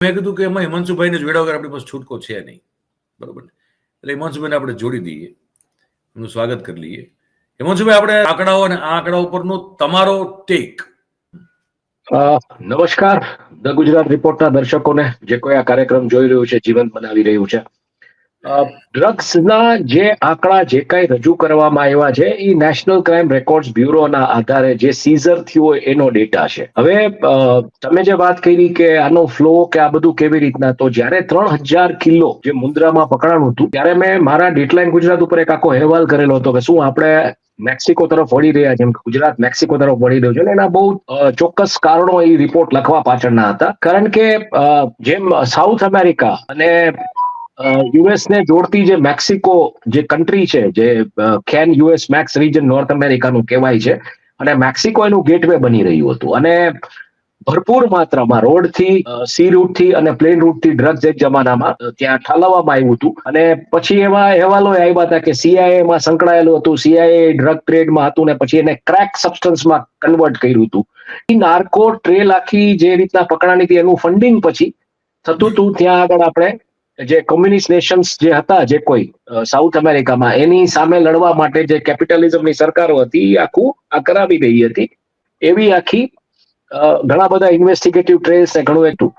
મેં કીધું કે એમાં હિમાંશુભાઈને જોડ્યા વગર આપણી પાસે છૂટકો છે નહીં, બરોબર ને? એટલે હિમાંશુભાઈને આપણે જોડી દઈએ, એમનું સ્વાગત કરી લઈએ. હિમાંશુભાઈ, આપણે આંકડાઓ અને આ આંકડા ઉપરનો તમારો ટેક. નમસ્કાર ધ ગુજરાત રિપોર્ટના દર્શકોને, જે કોઈ આ કાર્યક્રમ જોઈ રહ્યું છે, જીવંત બનાવી રહ્યું છે. ડ્રગ્સના જે આંકડા જે કઈ રજૂ કરવામાં આવ્યા છે એ નેશનલ ક્રાઇમ રેકોર્ડ્સ બ્યુરોના આધારે જે સીઝર થયું હોય એનો ડેટા છે. હવે તમે જે વાત કરી કે આનો ફ્લો કે આ બધું કેવી રીતના, તો જ્યારે 3000 કિલો જે મુન્દ્રામાં પકડાણું હતું ત્યારે મેં મારા ડેટલાઇન ગુજરાત ઉપર એક આખો અહેવાલ કરેલો હતો કે શું આપણે મેક્સિકો તરફ વળી રહ્યા, જેમ કે ગુજરાત મેક્સિકો તરફ વળી રહ્યું છે, અને એના બહુ ચોક્કસ કારણો એ રિપોર્ટ લખવા પાછળના હતા. કારણ કે જેમ સાઉથ અમેરિકા અને યુએસ ને જોડતી જે મેક્સિકો જે કન્ટ્રી છે, જે કેન યુએસ મેક્સ રીજન નોર્થ અમેરિકાનું કહેવાય છે, અને મેક્સિકો એનું ગેટવે બની રહ્યું હતું. અને ભરપૂર માત્રામાં રોડથી, સી રૂટથી અને પ્લેન રૂટથી ડ્રગ્સ એક જમાનામાં ત્યાં ઠાલવવામાં આવ્યું હતું. અને પછી એવા અહેવાલો આવ્યા હતા કે સીઆઈએમાં સંકળાયેલું હતું, સીઆઈએ ડ્રગ ટ્રેડમાં હતું, ને પછી એને ક્રેક સબસ્ટન્સમાં કન્વર્ટ કર્યું હતું. એ નાર્કો ટ્રેલ આખી જે રીતના પકડાણી હતી એનું ફંડિંગ પછી થતું હતું ત્યાં આગળ આપણે જે કોમ્યુનિસ્ટ નેશન્સ જે હતા, જે કોઈ સાઉથ અમેરિકામાં, એની સામે લડવા માટે જે કેપિટલિઝમની સરકારો હતી એ આખું આ કરાવી રહી હતી. એવી આખી ઘણા બધા ઇન્વેસ્ટિગેટિવ ટ્રેલ્સ ને ઘણું હતું.